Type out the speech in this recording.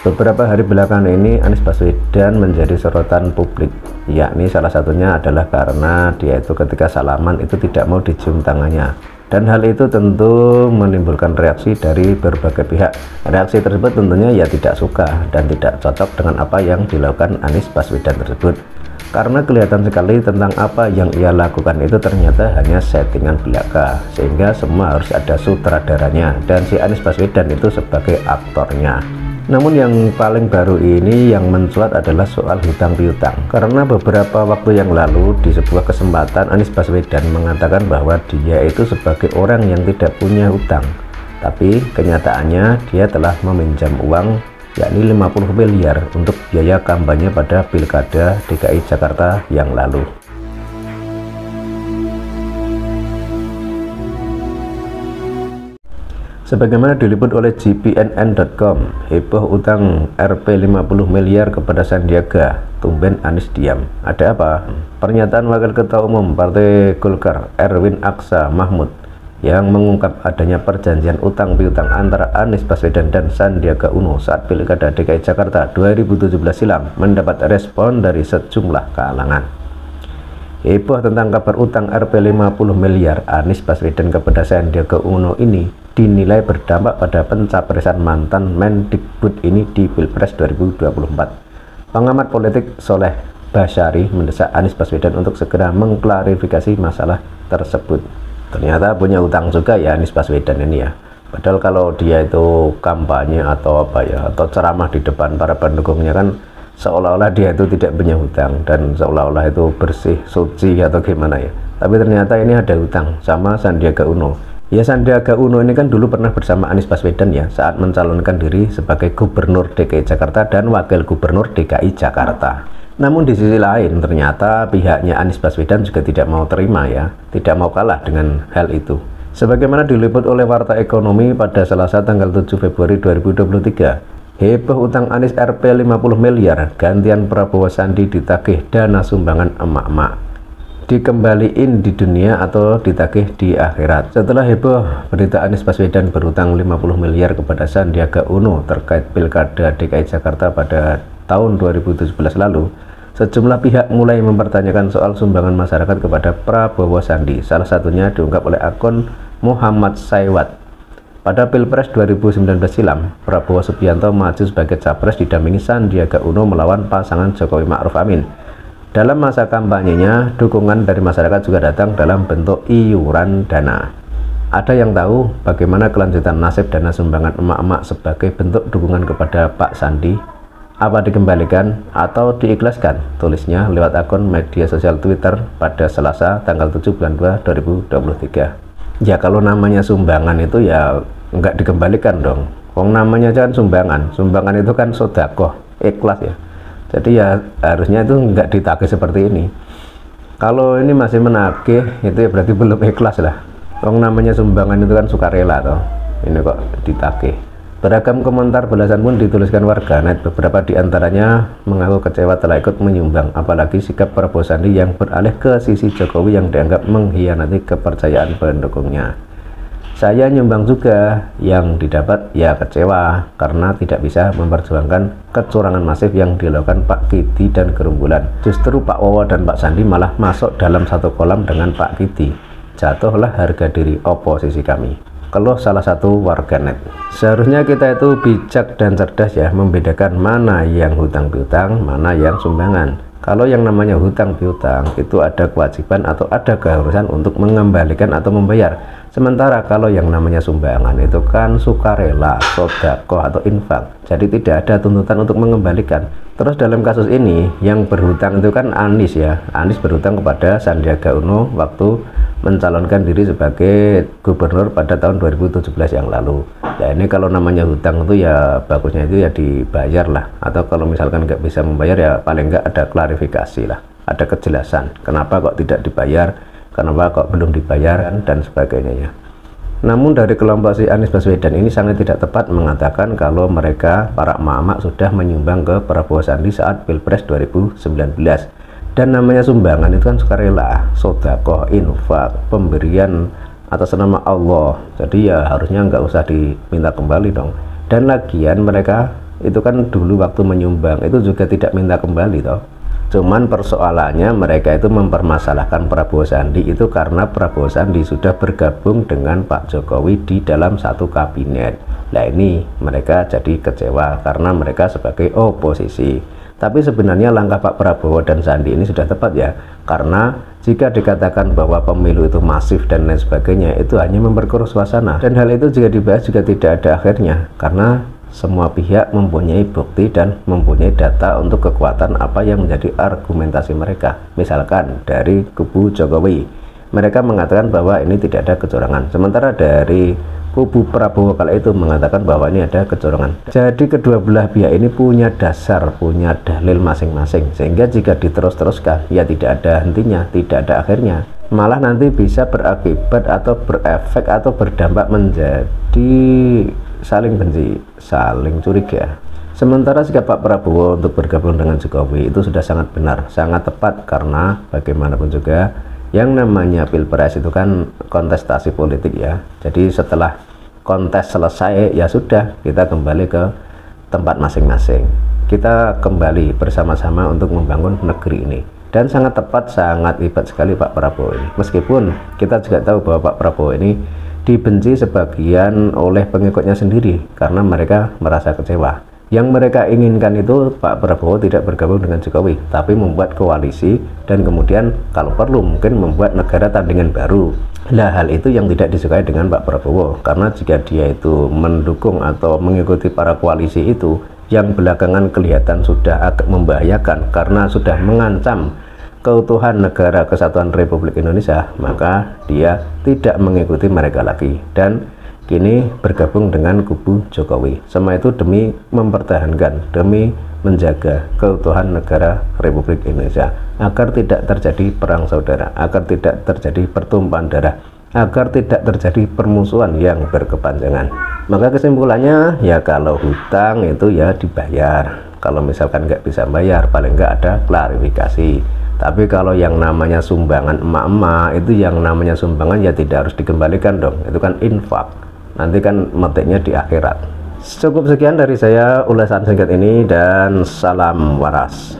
Beberapa hari belakangan ini Anies Baswedan menjadi sorotan publik, yakni salah satunya adalah karena dia itu ketika salaman itu tidak mau dicium tangannya, dan hal itu tentu menimbulkan reaksi dari berbagai pihak. Reaksi tersebut tentunya ya tidak suka dan tidak cocok dengan apa yang dilakukan Anies Baswedan tersebut, karena kelihatan sekali tentang apa yang ia lakukan itu ternyata hanya settingan belaka, sehingga semua harus ada sutradaranya dan si Anies Baswedan itu sebagai aktornya. Namun yang paling baru ini yang mencuat adalah soal hutang piutang, karena beberapa waktu yang lalu di sebuah kesempatan Anies Baswedan mengatakan bahwa dia itu sebagai orang yang tidak punya hutang, tapi kenyataannya dia telah meminjam uang yakni 50 miliar untuk biaya kampanye pada Pilkada DKI Jakarta yang lalu. Sebagaimana diliput oleh GPNN.com, heboh utang Rp 50 miliar kepada Sandiaga, tumben Anies diam. Ada apa? Pernyataan Wakil Ketua Umum Partai Golkar Erwin Aksa Mahmud yang mengungkap adanya perjanjian utang piutang antara Anies Baswedan dan Sandiaga Uno saat Pilkada DKI Jakarta 2017 silam mendapat respon dari sejumlah kalangan. Heboh tentang kabar utang Rp 50 miliar Anies Baswedan kepada Sandiaga Uno ini dinilai berdampak pada pencapresan mantan Mendikbud ini di Pilpres 2024. Pengamat politik Soleh Basyari mendesak Anies Baswedan untuk segera mengklarifikasi masalah tersebut. Ternyata punya utang juga ya Anies Baswedan ini ya. Padahal kalau dia itu kampanye atau apa ya, atau ceramah di depan para pendukungnya kan seolah-olah dia itu tidak punya hutang dan seolah-olah itu bersih, suci atau gimana ya. Tapi ternyata ini ada hutang sama Sandiaga Uno. Ya, Sandiaga Uno ini kan dulu pernah bersama Anies Baswedan ya saat mencalonkan diri sebagai Gubernur DKI Jakarta dan Wakil Gubernur DKI Jakarta. Namun di sisi lain ternyata pihaknya Anies Baswedan juga tidak mau terima ya, tidak mau kalah dengan hal itu. Sebagaimana diliput oleh Warta Ekonomi pada Selasa tanggal 7 Februari 2023, heboh utang Anies Rp 50 miliar gantian Prabowo Sandi ditagih dana sumbangan emak-emak, dikembaliin di dunia atau ditagih di akhirat. Setelah heboh berita Anies Baswedan berutang 50 miliar kepada Sandiaga Uno terkait Pilkada DKI Jakarta pada tahun 2017 lalu, sejumlah pihak mulai mempertanyakan soal sumbangan masyarakat kepada Prabowo Sandi. Salah satunya diungkap oleh akun Muhammad Saywat. Pada Pilpres 2019 silam, Prabowo Subianto maju sebagai capres didampingi Sandiaga Uno melawan pasangan Jokowi Ma'ruf Amin. Dalam masa kampanyenya, dukungan dari masyarakat juga datang dalam bentuk iuran dana. Ada yang tahu bagaimana kelanjutan nasib dana sumbangan emak-emak sebagai bentuk dukungan kepada Pak Sandi? Apa dikembalikan atau diikhlaskan? Tulisnya lewat akun media sosial Twitter pada Selasa tanggal 7 bulan 2 2023. Ya kalau namanya sumbangan itu ya nggak dikembalikan dong. Wong namanya kan sumbangan. Sumbangan itu kan sedekah, ikhlas ya. Jadi ya harusnya itu nggak ditagih seperti ini. Kalau ini masih menagih itu ya berarti belum ikhlas lah. Wong namanya sumbangan itu kan sukarela toh. Ini kok ditagih. Beragam komentar belasan pun dituliskan warganet. Beberapa diantaranya mengaku kecewa telah ikut menyumbang, apalagi sikap Prabowo Sandi yang beralih ke sisi Jokowi yang dianggap mengkhianati kepercayaan pendukungnya. Saya nyumbang juga, yang didapat ya kecewa karena tidak bisa memperjuangkan kecurangan masif yang dilakukan Pak Kidi dan gerombolan. Justru Pak Wowo dan Pak Sandi malah masuk dalam satu kolam dengan Pak Kidi. Jatuhlah harga diri oposisi kami, keluh salah satu warganet. Seharusnya kita itu bijak dan cerdas ya, membedakan mana yang hutang piutang, mana yang sumbangan. Kalau yang namanya hutang piutang itu ada kewajiban atau ada keharusan untuk mengembalikan atau membayar. Sementara kalau yang namanya sumbangan itu kan sukarela, sedekah atau infak. Jadi tidak ada tuntutan untuk mengembalikan. Terus dalam kasus ini yang berhutang itu kan Anies ya. Anies berhutang kepada Sandiaga Uno waktu mencalonkan diri sebagai gubernur pada tahun 2017 yang lalu. Ya ini kalau namanya hutang itu ya bagusnya itu ya dibayar lah. Atau kalau misalkan nggak bisa membayar ya paling nggak ada klarifikasi lah. Ada kejelasan kenapa kok tidak dibayar, kenapa kok belum dibayar dan sebagainya ya. Namun dari kelompok si Anies Baswedan ini sangat tidak tepat mengatakan kalau mereka para emak-emak sudah menyumbang ke Prabowo Sandi saat Pilpres 2019. Dan namanya sumbangan itu kan sukarela, sedekah, infak, pemberian atas nama Allah. Jadi ya harusnya nggak usah diminta kembali dong. Dan lagian mereka itu kan dulu waktu menyumbang itu juga tidak minta kembali toh. Cuman persoalannya mereka itu mempermasalahkan Prabowo Sandi itu karena Prabowo Sandi sudah bergabung dengan Pak Jokowi di dalam satu kabinet. Nah ini mereka jadi kecewa karena mereka sebagai oposisi. Tapi sebenarnya langkah Pak Prabowo dan Sandi ini sudah tepat ya, karena jika dikatakan bahwa pemilu itu masif dan lain sebagainya, itu hanya memperkeruh suasana, dan hal itu jika dibahas juga tidak ada akhirnya, karena semua pihak mempunyai bukti dan mempunyai data untuk kekuatan apa yang menjadi argumentasi mereka. Misalkan dari kubu Jokowi, mereka mengatakan bahwa ini tidak ada kecurangan, sementara dari kubu Prabowo kala itu mengatakan bahwa ini ada kecurangan. Jadi kedua belah pihak ini punya dasar, punya dalil masing-masing, sehingga jika diterus-teruskan ya tidak ada hentinya, tidak ada akhirnya, malah nanti bisa berakibat atau berefek atau berdampak menjadi saling benci, saling curiga. Sementara sikap Pak Prabowo untuk bergabung dengan Jokowi itu sudah sangat benar, sangat tepat, karena bagaimanapun juga yang namanya pilpres itu kan kontestasi politik ya. Jadi setelah kontes selesai ya sudah, kita kembali ke tempat masing-masing, kita kembali bersama-sama untuk membangun negeri ini. Dan sangat tepat, sangat hebat sekali Pak Prabowo ini, meskipun kita juga tahu bahwa Pak Prabowo ini dibenci sebagian oleh pengikutnya sendiri karena mereka merasa kecewa. Yang mereka inginkan itu Pak Prabowo tidak bergabung dengan Jokowi, tapi membuat koalisi dan kemudian kalau perlu mungkin membuat negara tandingan baru. Nah, hal itu yang tidak disukai dengan Pak Prabowo, karena jika dia itu mendukung atau mengikuti para koalisi itu yang belakangan kelihatan sudah agak membahayakan karena sudah mengancam keutuhan negara kesatuan Republik Indonesia, maka dia tidak mengikuti mereka lagi dan kini bergabung dengan kubu Jokowi. Semua itu demi mempertahankan, demi menjaga keutuhan negara Republik Indonesia agar tidak terjadi perang saudara, agar tidak terjadi pertumpahan darah, agar tidak terjadi permusuhan yang berkepanjangan. Maka kesimpulannya ya, kalau hutang itu ya dibayar, kalau misalkan nggak bisa bayar paling nggak ada klarifikasi. Tapi kalau yang namanya sumbangan emak-emak, itu yang namanya sumbangan ya tidak harus dikembalikan dong, itu kan infak, nanti kan metiknya di akhirat. Cukup sekian dari saya ulasan singkat ini, dan salam waras.